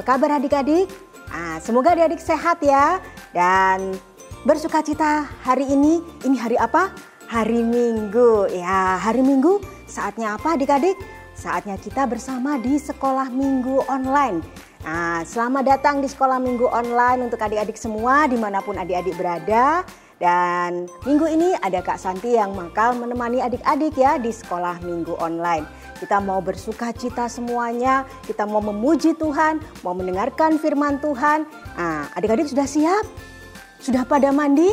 kabar adik-adik? Semoga adik-adik sehat ya dan bersukacita hari ini. Ini hari apa? Hari Minggu. Ya, hari Minggu saatnya apa adik-adik? Saatnya kita bersama di sekolah minggu online. Selamat datang di sekolah minggu online untuk adik-adik semua dimanapun adik-adik berada. Dan minggu ini ada Kak Santi yang bakal menemani adik-adik ya di sekolah minggu online. Kita mau bersukacita semuanya, kita mau memuji Tuhan, mau mendengarkan firman Tuhan. Adik-adik sudah siap? Sudah pada mandi?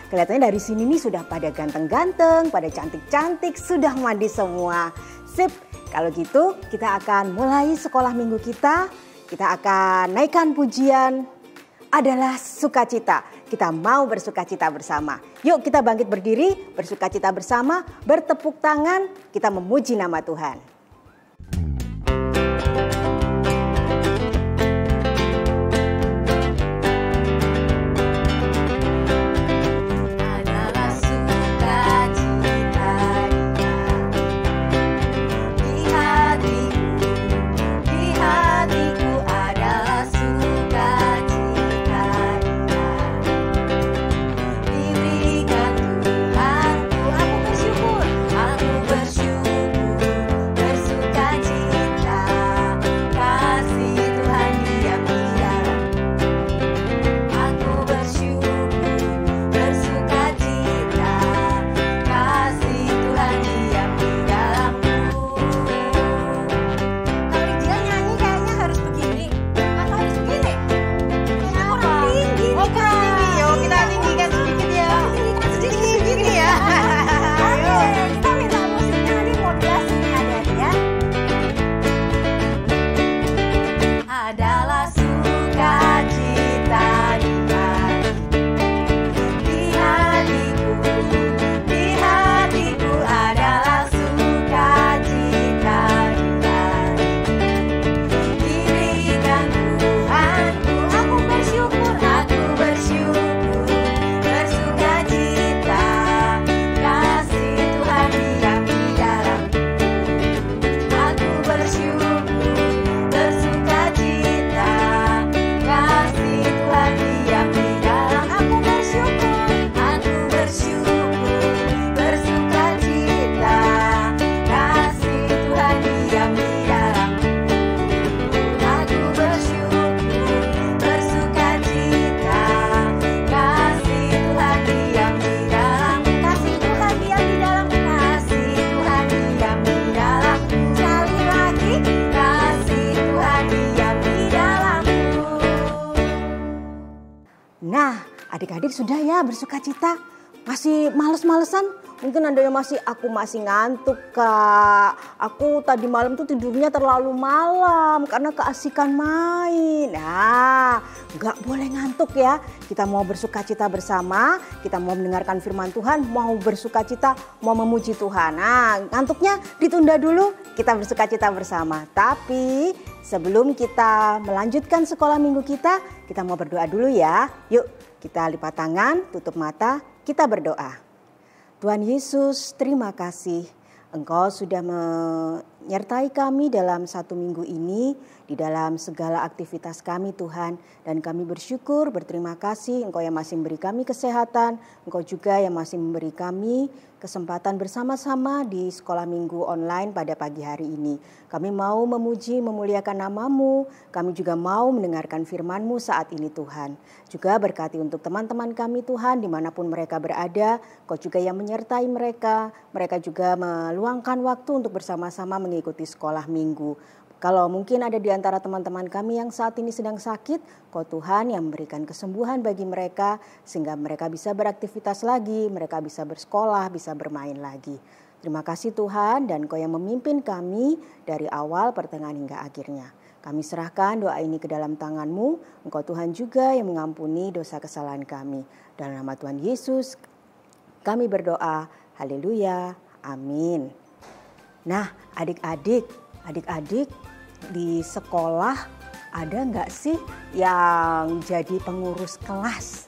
Kelihatannya dari sini nih sudah pada ganteng-ganteng, pada cantik-cantik, sudah mandi semua. Sip, kalau gitu kita akan mulai sekolah minggu kita. Kita akan naikkan pujian adalah sukacita. Kita mau bersukacita bersama. Yuk kita bangkit berdiri, bersukacita bersama, bertepuk tangan, kita memuji nama Tuhan. Adik-adik sudah ya bersukacita? Masih males-malesan? Mungkin ada yang aku masih ngantuk Kak. Aku tadi malam tuh tidurnya terlalu malam karena keasikan main. Gak boleh ngantuk ya. Kita mau bersukacita bersama, kita mau mendengarkan firman Tuhan, mau bersukacita, mau memuji Tuhan. Ngantuknya ditunda dulu, kita bersukacita bersama. Tapi sebelum kita melanjutkan sekolah minggu kita mau berdoa dulu ya. Yuk kita lipat tangan, tutup mata, kita berdoa. Tuhan Yesus, terima kasih Engkau sudah menyertai kami dalam satu minggu ini, di dalam segala aktivitas kami Tuhan. Dan kami bersyukur, berterima kasih Engkau yang masih memberi kami kesehatan, Engkau juga yang masih memberi kami kesempatan bersama-sama di sekolah minggu online pada pagi hari ini. Kami mau memuji, memuliakan nama-Mu, kami juga mau mendengarkan firman-Mu saat ini Tuhan. Juga berkati untuk teman-teman kami Tuhan dimanapun mereka berada, Kau juga yang menyertai mereka. Mereka juga meluangkan waktu untuk bersama-sama mengikuti sekolah minggu. Kalau mungkin ada di antara teman-teman kami yang saat ini sedang sakit, Kau Tuhan yang memberikan kesembuhan bagi mereka sehingga mereka bisa beraktivitas lagi, mereka bisa bersekolah, bisa bermain lagi. Terima kasih Tuhan dan Kau yang memimpin kami dari awal, pertengahan hingga akhirnya. Kami serahkan doa ini ke dalam tangan-Mu, Engkau Tuhan juga yang mengampuni dosa kesalahan kami. Dalam nama Tuhan Yesus kami berdoa, haleluya, amin. Nah adik-adik di sekolah ada nggak sih yang jadi pengurus kelas?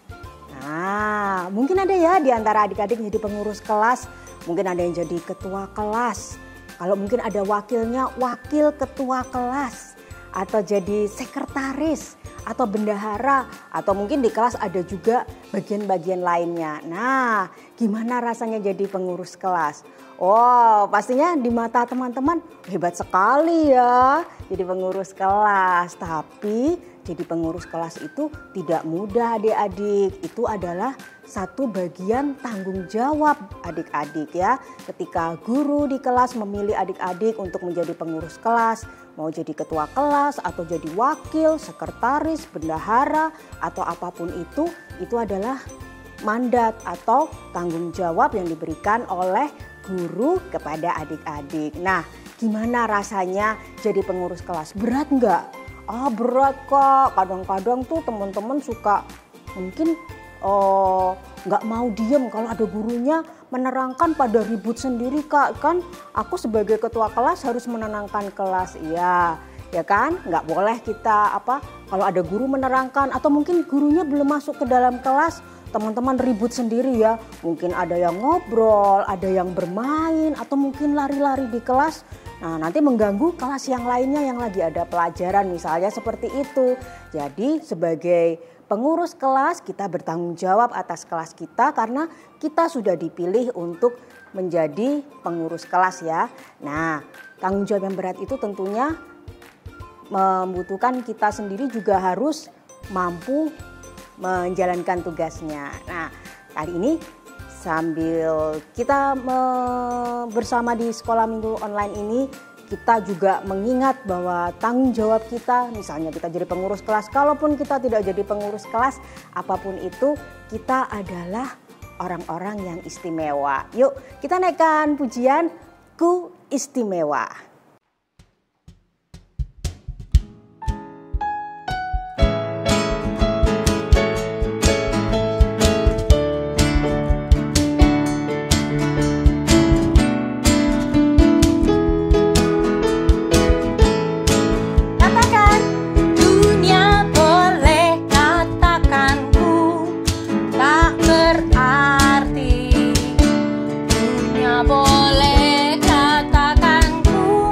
Mungkin ada ya di antara adik-adik jadi pengurus kelas, mungkin ada yang jadi ketua kelas. Kalau mungkin ada wakilnya, wakil ketua kelas. atau jadi sekretaris atau bendahara, atau mungkin di kelas ada juga bagian-bagian lainnya. Nah, gimana rasanya jadi pengurus kelas? Oh, pastinya di mata teman-teman hebat sekali ya jadi pengurus kelas. Tapi jadi pengurus kelas itu tidak mudah adik-adik. Itu adalah satu bagian tanggung jawab adik-adik ya. Ketika guru di kelas memilih adik-adik untuk menjadi pengurus kelas, mau jadi ketua kelas atau jadi wakil, sekretaris, bendahara atau apapun itu adalah mandat atau tanggung jawab yang diberikan oleh guru kepada adik-adik. Nah, gimana rasanya jadi pengurus kelas? Berat nggak? Berat kok. Kadang-kadang tuh teman-teman suka mungkin nggak mau diem kalau ada gurunya menerangkan pada ribut sendiri kak. Kan aku sebagai ketua kelas harus menenangkan kelas. Iya, ya kan? Nggak boleh kita kalau ada guru menerangkan atau mungkin gurunya belum masuk ke dalam kelas, teman-teman ribut sendiri ya. Mungkin ada yang ngobrol, ada yang bermain, atau mungkin lari-lari di kelas. Nah, nanti mengganggu kelas yang lainnya yang lagi ada pelajaran misalnya seperti itu. Jadi sebagai pengurus kelas kita bertanggung jawab atas kelas kita karena kita sudah dipilih untuk menjadi pengurus kelas ya. Nah, tanggung jawab yang berat itu tentunya membutuhkan kita sendiri juga harus mampu menjalankan tugasnya. Nah, kali ini sambil kita bersama di sekolah minggu online ini, kita juga mengingat bahwa tanggung jawab kita, misalnya kita jadi pengurus kelas, kalaupun kita tidak jadi pengurus kelas, apapun itu, kita adalah orang-orang yang istimewa. Yuk, kita naikkan pujian Ku Istimewa. Boleh katakan ku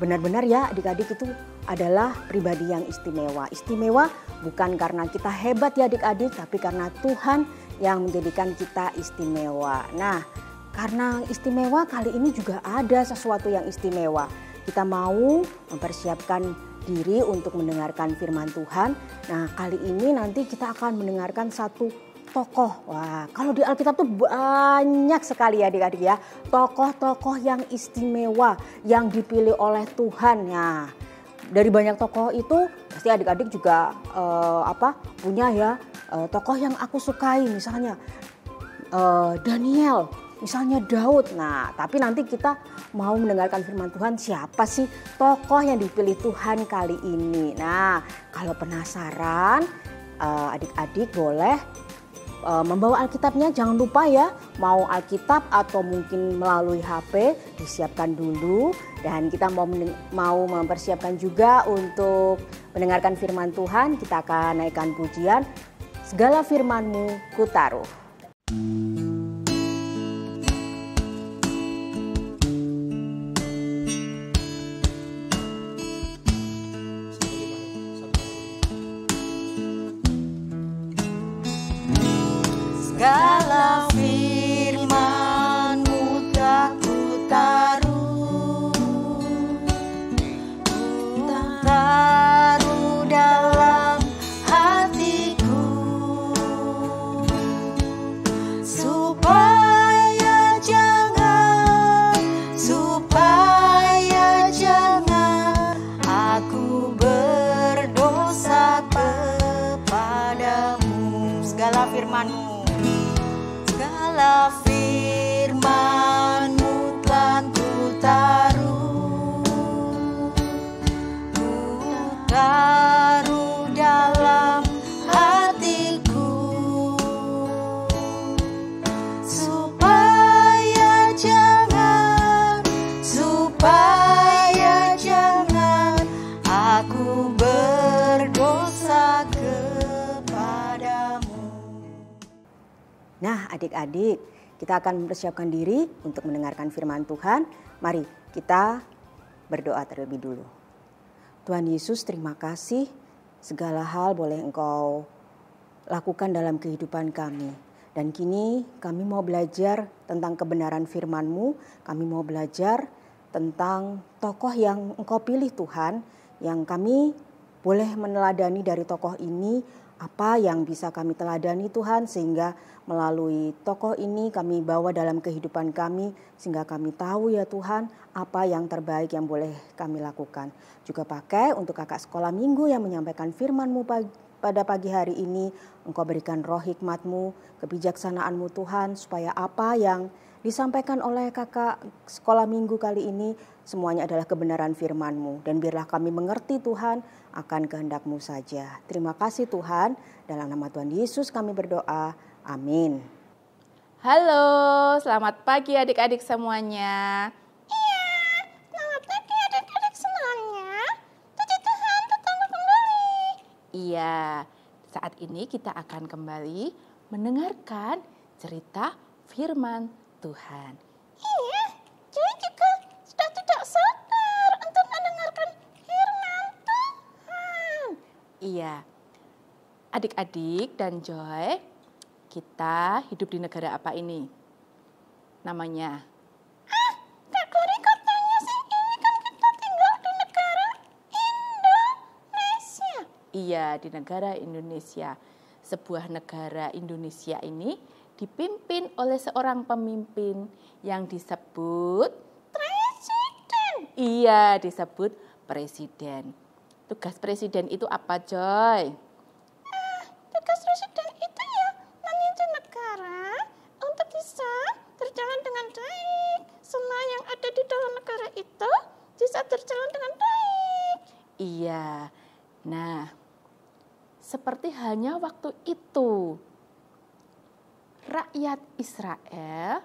benar-benar ya adik-adik itu adalah pribadi yang istimewa. Istimewa bukan karena kita hebat ya adik-adik, tapi karena Tuhan yang menjadikan kita istimewa. Nah, karena istimewa kali ini juga ada sesuatu yang istimewa. Kita mau mempersiapkan diri untuk mendengarkan firman Tuhan. Nah, kali ini nanti kita akan mendengarkan satu tokoh. Wah, kalau di Alkitab tuh banyak sekali ya adik-adik ya. Tokoh-tokoh yang istimewa yang dipilih oleh Tuhan. Nah, dari banyak tokoh itu pasti adik-adik juga punya ya tokoh yang aku sukai, misalnya Daniel, misalnya Daud. Nah, tapi nanti kita mau mendengarkan firman Tuhan, siapa sih tokoh yang dipilih Tuhan kali ini. Nah, kalau penasaran adik-adik boleh membawa Alkitabnya, jangan lupa ya, mau Alkitab atau mungkin melalui HP disiapkan dulu, dan kita mau mempersiapkan juga untuk mendengarkan firman Tuhan. Kita akan naikkan pujian, segala firman-Mu kutaruh. Segala firman-Mu tak kutaruh, kutaruh dalam hatiku, supaya jangan aku berdosa kepadamu. Segala firman-Mu, segala firman-Mu telah kutaruh, kutaruh dalam hatiku, supaya jangan aku berdosa kepadamu. Nah, adik-adik, kita akan mempersiapkan diri untuk mendengarkan firman Tuhan. Mari kita berdoa terlebih dulu. Tuhan Yesus, terima kasih segala hal boleh Engkau lakukan dalam kehidupan kami. Dan kini kami mau belajar tentang kebenaran firman-Mu. Kami mau belajar tentang tokoh yang Engkau pilih Tuhan, yang kami boleh meneladani dari tokoh ini. Apa yang bisa kami teladani Tuhan, sehingga melalui tokoh ini kami bawa dalam kehidupan kami, sehingga kami tahu ya Tuhan apa yang terbaik yang boleh kami lakukan. Juga pakai untuk kakak sekolah minggu yang menyampaikan firman-Mu pada pagi hari ini. Engkau berikan roh hikmat-Mu, kebijaksanaan-Mu Tuhan, supaya apa yang disampaikan oleh kakak sekolah minggu kali ini semuanya adalah kebenaran firman-Mu. Dan biarlah kami mengerti Tuhan akan kehendak-Mu saja. Terima kasih Tuhan, dalam nama Tuhan Yesus kami berdoa, amin. Halo, selamat pagi adik-adik semuanya. Iya, selamat pagi adik-adik semuanya. Puji Tuhan, tetangga kembali. Iya, saat ini kita akan kembali mendengarkan cerita firman Tuhan. Iya, Joy juga sudah tidak sabar untuk mendengarkan firman Tuhan. Iya, adik-adik dan Joy, kita hidup di negara apa ini? Namanya? Kak Gori katanya sih ini kan kita tinggal di negara Indonesia. Iya, di negara Indonesia. Sebuah negara Indonesia ini dipimpin oleh seorang pemimpin yang disebut Presiden. Iya, disebut presiden. Tugas presiden itu apa, Joy? Tugas presiden itu ya memimpin negara untuk bisa berjalan dengan baik. Semua yang ada di dalam negara itu bisa berjalan dengan baik. Iya. Nah, seperti hanya waktu itu rakyat Israel.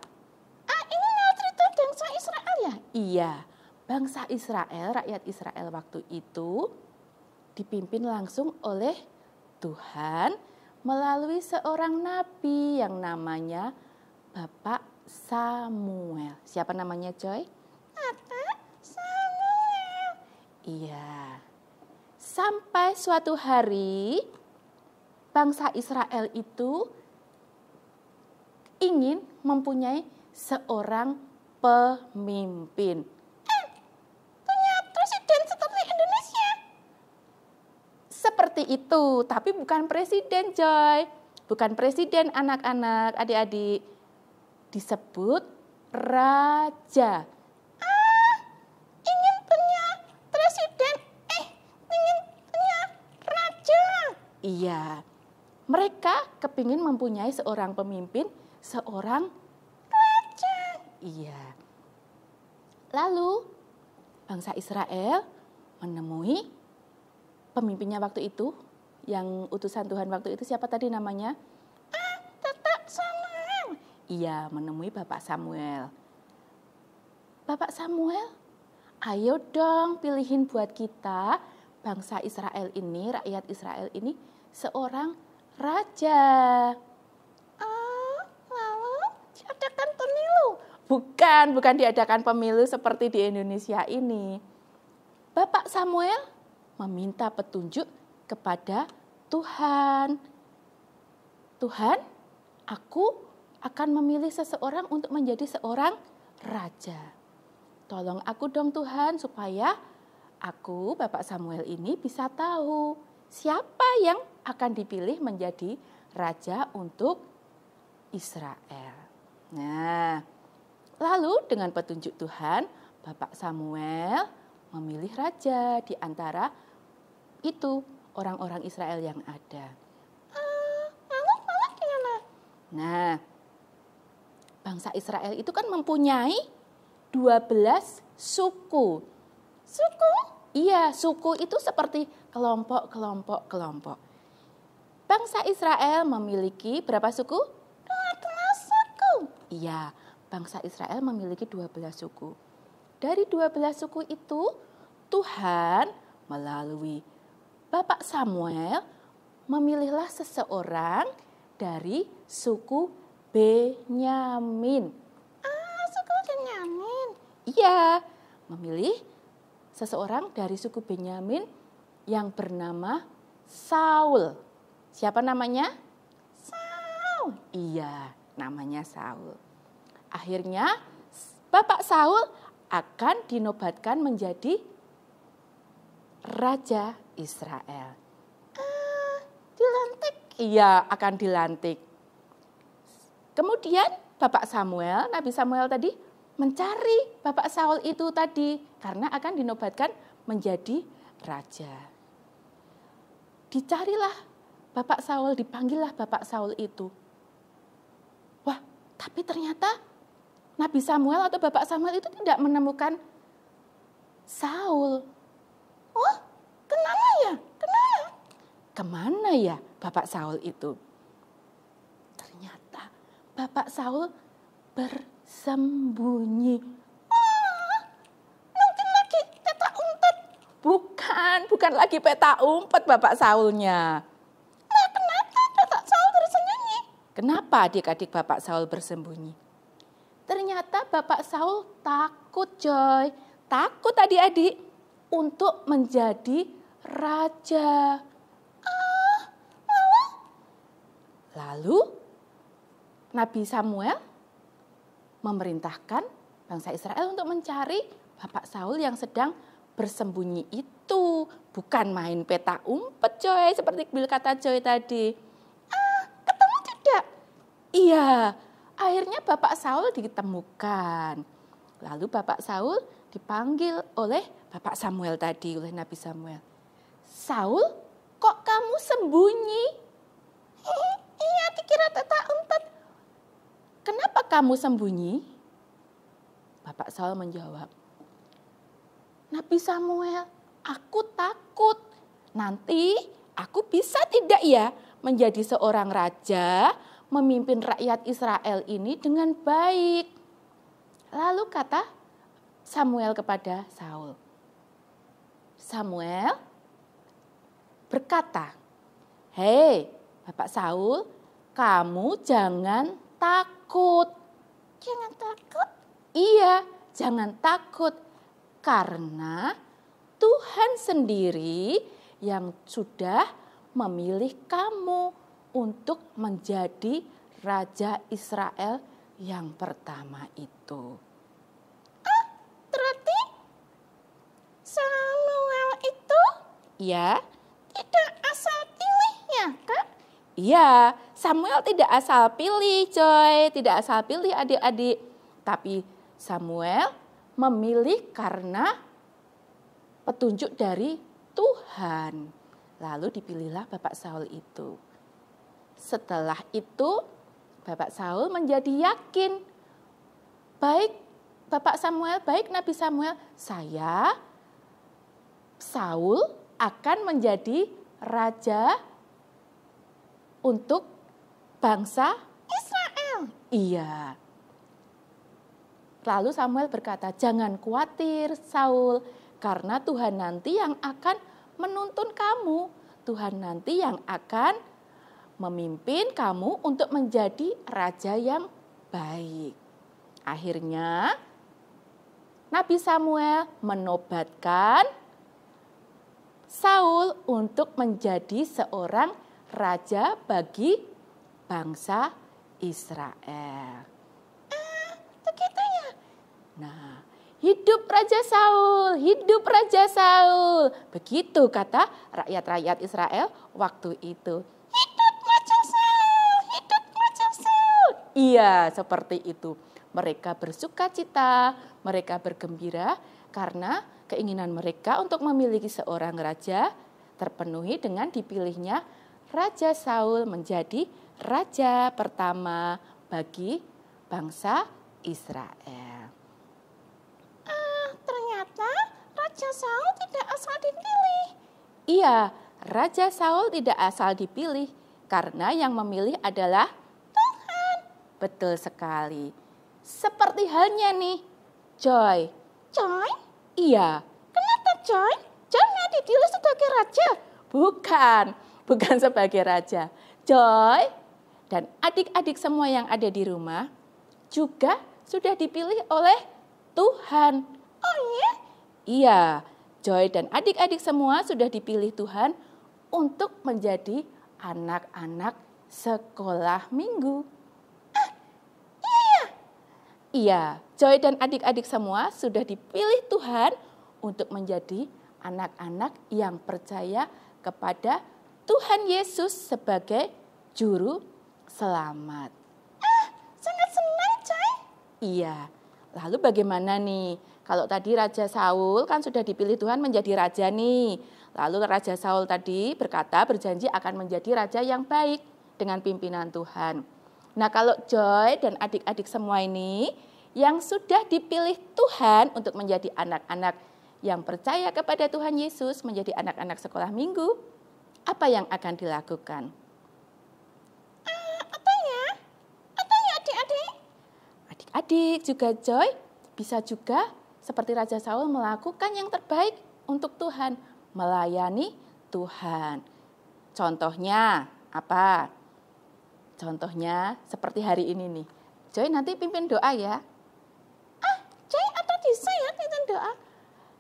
Ini mau cerita bangsa Israel ya? Iya, bangsa Israel, rakyat Israel waktu itu dipimpin langsung oleh Tuhan melalui seorang nabi yang namanya Bapak Samuel. Siapa namanya, Joy? Bapak Samuel. Iya. Sampai suatu hari bangsa Israel itu ingin mempunyai seorang pemimpin. Punya presiden seperti Indonesia. Seperti itu, tapi bukan presiden, Joy. Bukan presiden, anak-anak, adik-adik. Disebut raja. Ingin punya presiden, ingin punya raja. Iya, mereka kepingin mempunyai seorang pemimpin, seorang Raja. iya. Lalu bangsa Israel menemui pemimpinnya waktu itu, yang utusan Tuhan waktu itu siapa tadi namanya? Bapak Samuel. Iya, menemui Bapak Samuel. Bapak Samuel, ayo dong pilihin buat kita, bangsa Israel ini, rakyat Israel ini, seorang raja. Lalu diadakan pemilu. Bukan diadakan pemilu seperti di Indonesia ini. Bapak Samuel meminta petunjuk kepada Tuhan. Tuhan, aku akan memilih seseorang untuk menjadi seorang raja. Tolong aku dong Tuhan supaya aku, Bapak Samuel ini bisa tahu siapa yang akan dipilih menjadi raja untuk Israel. Nah, lalu dengan petunjuk Tuhan, Bapak Samuel memilih raja di antara itu orang-orang Israel yang ada. Lalu gimana? Nah, bangsa Israel itu kan mempunyai 12 suku. Suku? Iya, suku itu seperti kelompok. Bangsa Israel memiliki berapa suku? 12 suku. Iya, bangsa Israel memiliki 12 suku. Dari 12 suku itu, Tuhan melalui Bapak Samuel memilihlah seseorang dari suku Benyamin. Suku Benyamin. Iya, memilih seseorang dari suku Benyamin yang bernama Saul. Siapa namanya? Saul. Iya, namanya Saul. Akhirnya Bapak Saul akan dinobatkan menjadi Raja Israel. Dilantik. Iya, akan dilantik. Kemudian Bapak Samuel, Nabi Samuel tadi mencari Bapak Saul itu tadi karena akan dinobatkan menjadi raja. Dicarilah Bapak Saul, dipanggillah Bapak Saul itu. Wah, tapi ternyata Nabi Samuel atau Bapak Samuel itu tidak menemukan Saul. Wah, kenapa ya? Kemana ya Bapak Saul itu? Ternyata Bapak Saul bersembunyi. Mungkin lagi peta umpet. Bukan lagi peta umpet Bapak Saulnya. Nah, kenapa Bapak Saul bersembunyi? Kenapa adik-adik Bapak Saul bersembunyi? Ternyata Bapak Saul takut, Joy. Takut adik-adik untuk menjadi raja. Lalu Nabi Samuel memerintahkan bangsa Israel untuk mencari Bapak Saul yang sedang bersembunyi itu. Bukan main peta umpet, Joy, seperti kata Joy tadi. Ketemu tidak? Iya, akhirnya Bapak Saul ditemukan. Lalu Bapak Saul dipanggil oleh Bapak Samuel tadi, oleh Nabi Samuel. Saul, kok kamu sembunyi? Iya, dikira peta umpet. Kenapa kamu sembunyi? Bapak Saul menjawab, Nabi Samuel, aku takut. Nanti aku bisa tidak ya menjadi seorang raja, memimpin rakyat Israel ini dengan baik. Lalu kata Samuel kepada Saul. Samuel berkata, hei Bapak Saul, kamu jangan takut. Jangan takut. Iya, jangan takut. Karena Tuhan sendiri yang sudah memilih kamu untuk menjadi Raja Israel yang pertama itu. Berarti Samuel itu Ya, tidak asal pilih ya, Kak? iya, Samuel tidak asal pilih, coy. Tidak asal pilih adik-adik. Tapi Samuel memilih karena petunjuk dari Tuhan. Lalu dipilihlah Bapak Saul itu. Setelah itu, Bapak Saul menjadi yakin. Baik Bapak Samuel, baik Nabi Samuel, Saul akan menjadi raja untuk bangsa Israel. Iya. Lalu Samuel berkata, jangan khawatir Saul, karena Tuhan nanti yang akan menuntun kamu. Tuhan nanti yang akan memimpin kamu untuk menjadi raja yang baik. Akhirnya Nabi Samuel menobatkan Saul untuk menjadi seorang raja bagi bangsa Israel. Begitu ya? Nah, hidup Raja Saul, hidup Raja Saul. Begitu kata rakyat-rakyat Israel waktu itu. Hidup Raja Saul, hidup Raja Saul. Iya, seperti itu. Mereka bersuka cita, mereka bergembira karena keinginan mereka untuk memiliki seorang raja terpenuhi dengan dipilihnya Raja Saul menjadi raja pertama bagi bangsa Israel. Ternyata Raja Saul tidak asal dipilih. Iya, Raja Saul tidak asal dipilih karena yang memilih adalah Tuhan. betul sekali. Seperti halnya nih, Joy. Joy? Iya, Kenapa Joy? Joy nggak dipilih sebagai raja. bukan sebagai raja. Joy dan adik-adik semua yang ada di rumah juga sudah dipilih oleh Tuhan. Oh iya? Iya, Joy dan adik-adik semua sudah dipilih Tuhan untuk menjadi anak-anak sekolah minggu. Iya, Joy dan adik-adik semua sudah dipilih Tuhan untuk menjadi anak-anak yang percaya kepada Tuhan Yesus sebagai juru selamat. Sangat senang Joy. Iya, lalu bagaimana nih? Kalau tadi Raja Saul kan sudah dipilih Tuhan menjadi raja nih. Lalu Raja Saul tadi berjanji akan menjadi raja yang baik dengan pimpinan Tuhan. Nah, kalau Joy dan adik-adik semua ini yang sudah dipilih Tuhan untuk menjadi anak-anak yang percaya kepada Tuhan Yesus, menjadi anak-anak sekolah minggu, apa yang akan dilakukan? Apa ya? Apa ya adik-adik? Adik-adik juga Joy bisa juga seperti Raja Saul melakukan yang terbaik untuk Tuhan, melayani Tuhan. Contohnya apa? Contohnya seperti hari ini nih. Joy nanti pimpin doa ya. Joy apa bisa ya pimpin doa?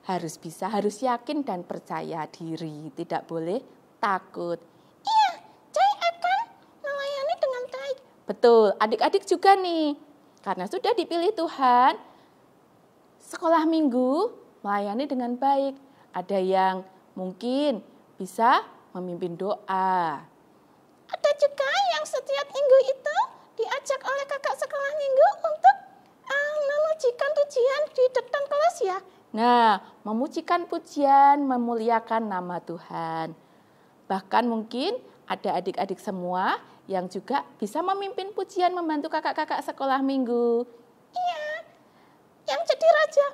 Harus bisa, harus yakin dan percaya diri. Tidak boleh takut. Iya, Joy akan melayani dengan baik. Betul, adik-adik juga nih. Karena sudah dipilih Tuhan, sekolah minggu melayani dengan baik. Ada yang mungkin bisa memimpin doa. Ada juga yang setiap minggu itu diajak oleh kakak sekolah minggu untuk memujikan pujian di depan kelas ya. Nah, memujikan pujian, memuliakan nama Tuhan. Bahkan mungkin ada adik-adik semua yang juga bisa memimpin pujian membantu kakak-kakak sekolah minggu. Iya, yang jadi raja.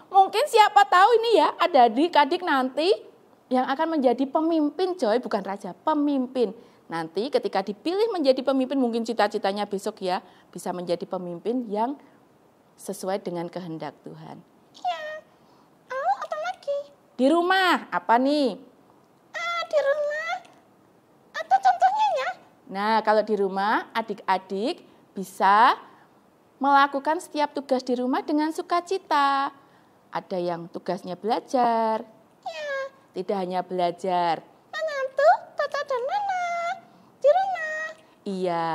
Mungkin siapa tahu ini ya, ada adik-adik nanti yang akan menjadi pemimpin, Joy, bukan raja, pemimpin. Nanti ketika dipilih menjadi pemimpin, mungkin cita-citanya besok ya, bisa menjadi pemimpin yang sesuai dengan kehendak Tuhan. Iya, lalu apa lagi? Di rumah, apa nih? Di rumah, atau contohnya ya? Nah, kalau di rumah, adik-adik bisa melakukan setiap tugas di rumah dengan sukacita. Ada yang tugasnya belajar. Ya, Tidak hanya belajar. membantu Tata dan Nana di rumah. Iya,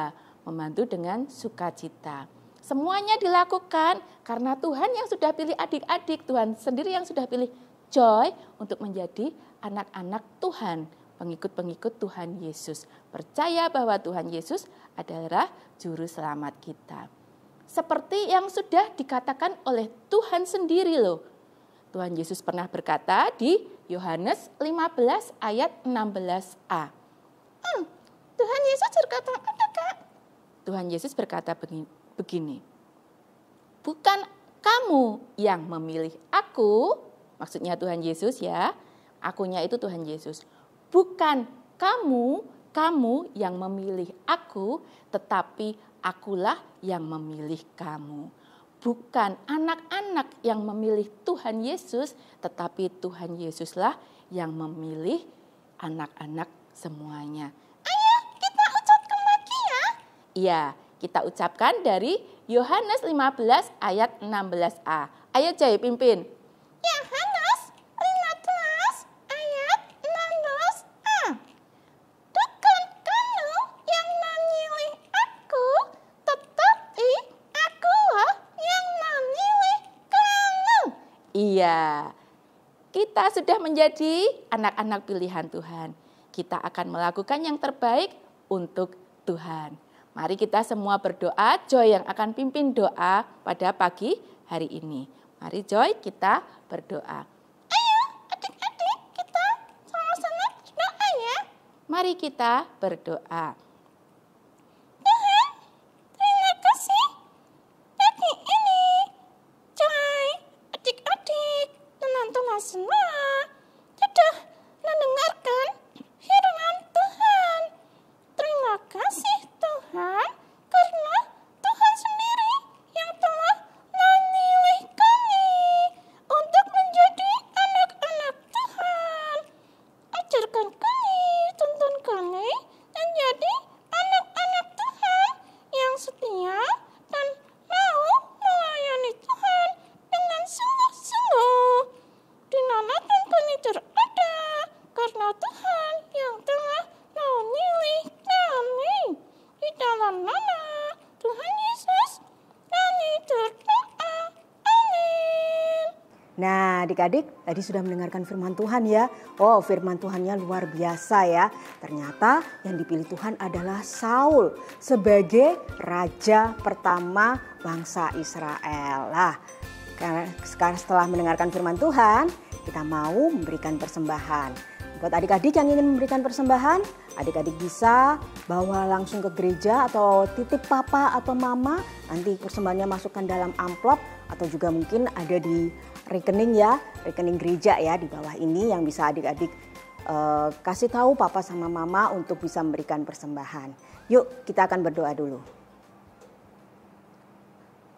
membantu dengan sukacita. Semuanya dilakukan karena Tuhan yang sudah pilih adik-adik, Tuhan sendiri yang sudah pilih Joy untuk menjadi anak-anak Tuhan, pengikut-pengikut Tuhan Yesus. Percaya bahwa Tuhan Yesus adalah juru selamat kita. Seperti yang sudah dikatakan oleh Tuhan sendiri loh. Tuhan Yesus pernah berkata di Yohanes 15 ayat 16a. Tuhan Yesus berkata apa, Kak? Tuhan Yesus berkata begini. Bukan kamu yang memilih aku, maksudnya Tuhan Yesus ya. Akunya itu Tuhan Yesus. Bukan kamu yang memilih aku, tetapi akulah yang memilih kamu. Bukan anak-anak yang memilih Tuhan Yesus, tetapi Tuhan Yesuslah yang memilih anak-anak semuanya. Ayo kita ucapkan lagi ya. Iya, kita ucapkan dari Yohanes 15 ayat 16a. Ayo Joy, pimpin. Yohanes 15 ayat 16a. Bukan kamu yang memilih aku, tetapi akulah yang memilih kamu. Iya, kita sudah menjadi anak-anak pilihan Tuhan. Kita akan melakukan yang terbaik untuk Tuhan. Mari kita semua berdoa. Joy yang akan pimpin doa pada pagi hari ini. Mari Joy, kita berdoa. Ayo adik-adik kita sama-sama doa ya. Mari kita berdoa. Tuhan, terima kasih pagi ini. Joy, adik-adik, teman-teman semua sudah mendengarkan firman Tuhan. Terima kasih Tuhan, karena Tuhan sendiri yang telah memilih kami untuk menjadi anak-anak Tuhan. Ajarkan kami, tuntun kami menjadi anak-anak Tuhan yang setia dan mau melayani Tuhan dengan sungguh-sungguh. Dimanapun kami berada, karena Tuhan yang telah memilih kami. Di dalam nama Tuhan Yesus, kami berdoa. Amin. Nah, adik-adik tadi sudah mendengarkan firman Tuhan ya. Oh, firman Tuhannya luar biasa ya. Ternyata yang dipilih Tuhan adalah Saul sebagai raja pertama bangsa Israel. Nah, sekarang setelah mendengarkan firman Tuhan, kita mau memberikan persembahan. Buat adik-adik yang ingin memberikan persembahan, adik-adik bisa bawa langsung ke gereja atau titip papa atau mama. Nanti persembahannya masukkan dalam amplop atau juga mungkin ada di rekening ya, rekening gereja ya di bawah ini yang bisa adik-adik kasih tahu papa sama mama untuk bisa memberikan persembahan. Yuk kita akan berdoa dulu.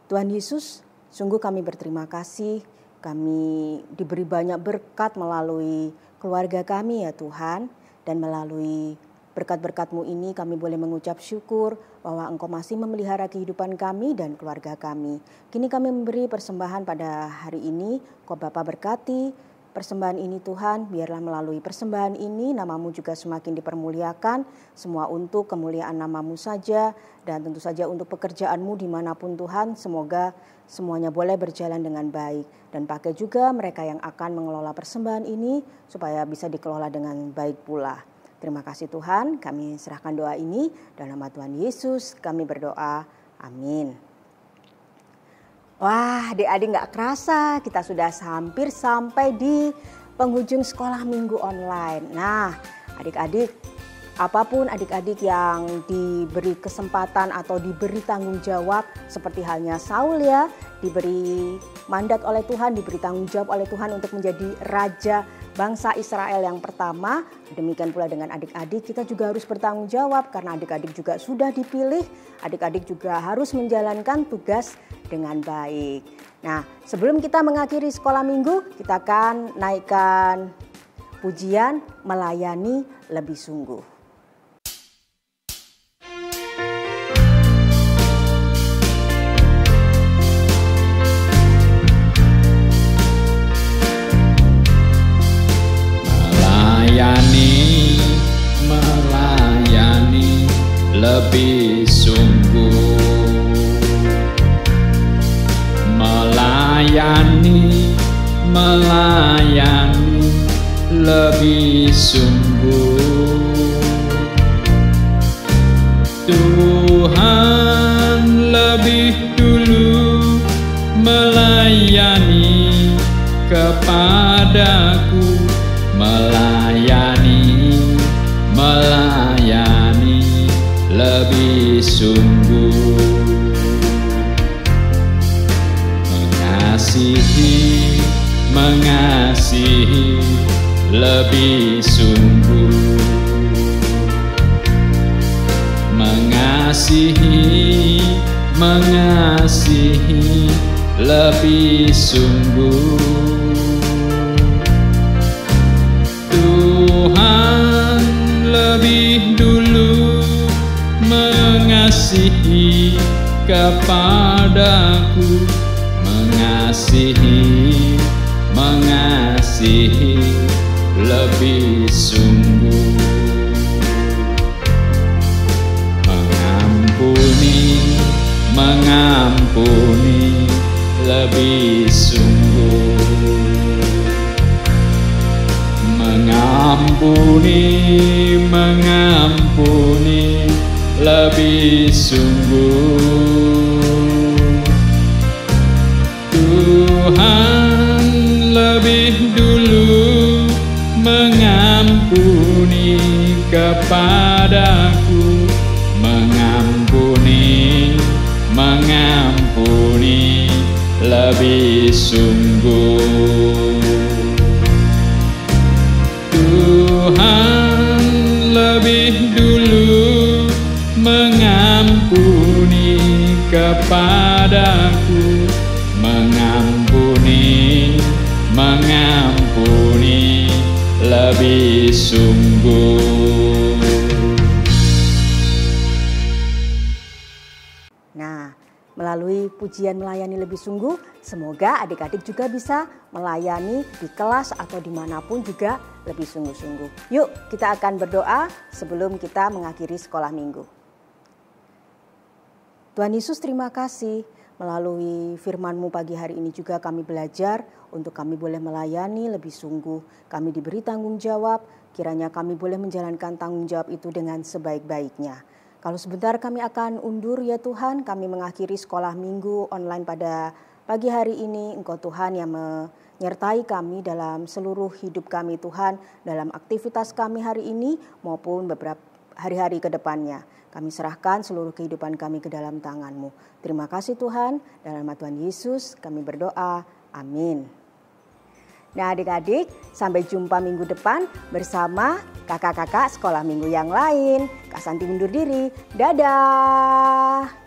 Tuhan Yesus, sungguh kami berterima kasih. Kami diberi banyak berkat melalui keluarga kami ya Tuhan. Dan melalui berkat-berkat-Mu ini kami boleh mengucap syukur bahwa Engkau masih memelihara kehidupan kami dan keluarga kami. Kini kami memberi persembahan pada hari ini. Kau Bapa berkati persembahan ini Tuhan. Biarlah melalui persembahan ini nama-Mu juga semakin dipermuliakan. Semua untuk kemuliaan nama-Mu saja. Dan tentu saja untuk pekerjaan-Mu dimanapun Tuhan. Semoga semuanya boleh berjalan dengan baik. Dan pakai juga mereka yang akan mengelola persembahan ini supaya bisa dikelola dengan baik pula. Terima kasih Tuhan, kami serahkan doa ini dalam nama Tuhan Yesus kami berdoa. Amin. Wah, adik-adik gak kerasa kita sudah hampir sampai di penghujung sekolah minggu online. Nah, adik-adik, apapun adik-adik yang diberi kesempatan atau diberi tanggung jawab seperti halnya Saul ya, diberi mandat oleh Tuhan, diberi tanggung jawab oleh Tuhan untuk menjadi raja bangsa Israel yang pertama. Demikian pula dengan adik-adik, kita juga harus bertanggung jawab karena adik-adik juga sudah dipilih. Adik-adik juga harus menjalankan tugas dengan baik. Nah, sebelum kita mengakhiri sekolah minggu, kita akan naikkan pujian melayani lebih sungguh. lebih sungguh. Melayani, melayani lebih sungguh. Tuhan lebih dulu melayani kepadaku, melayani, melayani lebih sungguh. Mengasihi, mengasihi lebih sungguh. Mengasihi, mengasihi lebih sungguh. Tuhan lebih dulu mengasihi kepadaku, mengasihi, mengasihi lebih sungguh. Mengampuni, mengampuni lebih sungguh. Mengampuni, mengampuni lebih sungguh. Tuhan lebih dulu mengampuni kepadaku, mengampuni, mengampuni lebih sungguh. Tuhan lebih dulu mengampuni kepadaku, mengampuni, mengampuni lebih sungguh. Nah, melalui pujian melayani lebih sungguh, semoga adik-adik juga bisa melayani di kelas atau dimanapun juga lebih sungguh-sungguh. Yuk, kita akan berdoa sebelum kita mengakhiri sekolah minggu. Tuhan Yesus, terima kasih. Melalui firman-Mu pagi hari ini juga kami belajar untuk kami boleh melayani lebih sungguh. Kami diberi tanggung jawab, kiranya kami boleh menjalankan tanggung jawab itu dengan sebaik-baiknya. Kalau sebentar kami akan undur ya Tuhan, kami mengakhiri sekolah minggu online pada pagi hari ini. Engkau Tuhan yang menyertai kami dalam seluruh hidup kami Tuhan, dalam aktivitas kami hari ini maupun beberapa hari-hari ke depannya. Kami serahkan seluruh kehidupan kami ke dalam tangan-Mu. Terima kasih Tuhan, dalam nama Tuhan Yesus kami berdoa, amin. Nah adik-adik, sampai jumpa minggu depan bersama kakak-kakak sekolah minggu yang lain. Kak Santi undur diri, dadah.